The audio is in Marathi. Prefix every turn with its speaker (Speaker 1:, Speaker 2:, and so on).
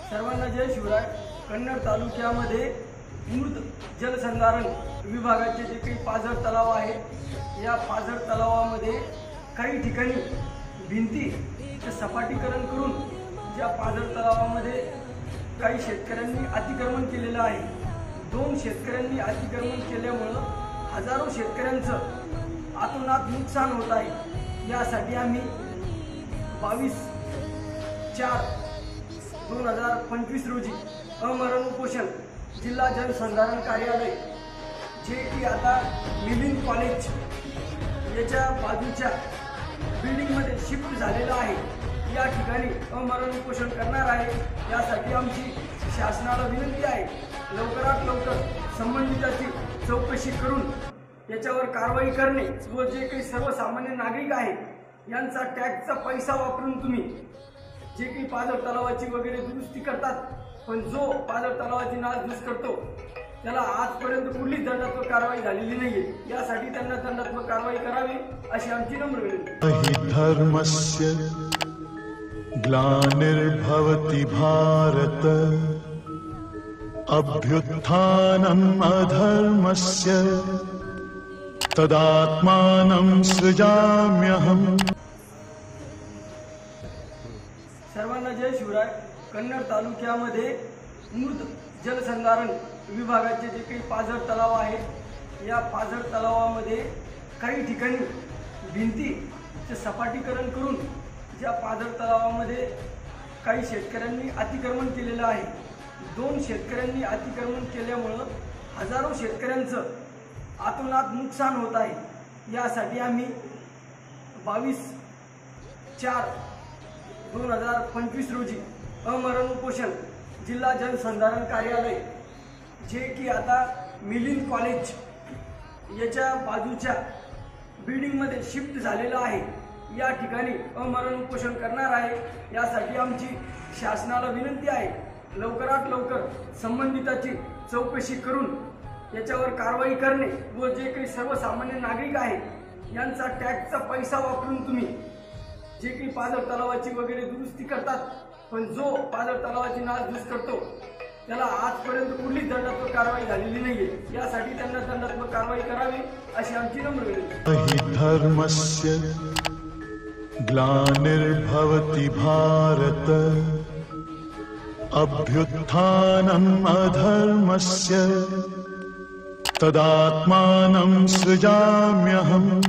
Speaker 1: सर्वांना जय शिवराय। कन्नड तालुक्यामध्ये मृत जलसंधारण विभागाचे जे काही पाझर तलाव आहे, या पाझर तलावामध्ये काही ठिकाणी भिंतीचे सपाटीकरण करून ज्या पाझर तलावामध्ये काही शेतकऱ्यांनी अतिक्रमण केलेलं आहे, 2 शेतकऱ्यांनी अतिक्रमण केल्यामुळे हजारो शेतकऱ्यांचं आतोनात नुकसान होत आहे। यासाठी आम्ही 22/4/2025 रोजी अमरण उपोषण जिल्हा जलसंधारण कार्यालय, जे की आता मिलिंद कॉलेज याच्या बाजूच्या बिल्डिंगमध्ये शिफ्ट झालेलं आहे, या ठिकाणी अमरण उपोषण करणार आहे। यासाठी आमची शासनाला विनंती आहे, लवकरात लवकर संबंधिताची चौकशी करून याच्यावर कारवाई करणे व जे काही सर्वसामान्य नागरिक आहेत यांचा टॅक्सचा पैसा वापरून तुम्ही जे काही पाझर तलावाची वगैरे दुरुस्ती करतात, पण जो पाझर तलावाची नासधूस करतो त्याला आजपर्यंत कुठलीच दंडात्मक कारवाई झालेली नाहीये। यासाठी त्यांना दंडात्मक कारवाई करावी अशी आमची नम्र विनंती।
Speaker 2: धर्मस्य ग्लानिर्भवति भारत, अभ्युत्थानम् अधर्मस्य तदात्मानं सृजाम्यहम्।
Speaker 1: सर्वांना जय शिवराय। कन्नड तालुक्यामध्ये मृत जलसंधारण विभागाचे जे काही पाझर तलाव आहेत, या पाझर तलावामध्ये काही ठिकाणी भिंतीचे सपाटीकरण करून ज्या पाझर तलावामध्ये काही शेतकऱ्यांनी अतिक्रमण केलेलं आहे, 2 शेतकऱ्यांनी अतिक्रमण केल्यामुळे हजारो शेतकऱ्यांचं आतोनात नुकसान होत आहे। यासाठी आम्ही 22/4/2025 रोजी अमरण उपोषण जिल्हा जलसंधारण कार्यालय, जे की आता मिलिंद कॉलेज याच्या बाजूच्या बिल्डिंगमध्ये शिफ्ट झालेलं आहे, या ठिकाणी अमरण उपोषण करणार आहे। यासाठी आमची शासनाला विनंती आहे, लवकरात लवकर संबंधिताची चौकशी करून याच्यावर कारवाई करणे व जे काही सर्वसामान्य नागरिक आहेत यांचा टॅक्सचा पैसा वापरून तुम्ही जे काही पाझर तलावाची वगैरे दुरुस्ती करतात, पण जो पाझर तलावाची नासधूस करतो त्याला आजपर्यंत कुठलीच दंडात्मक कारवाई झालेली नाहीये। यासाठी त्यांना दंडात्मक कारवाई करावी अशी आमची नम्र विनंती।
Speaker 2: धर्मस्य ग्लानिर्भवति भारत, अभ्युत्थानम् अधर्मस्य तदात्मानं सृजाम्यहम्।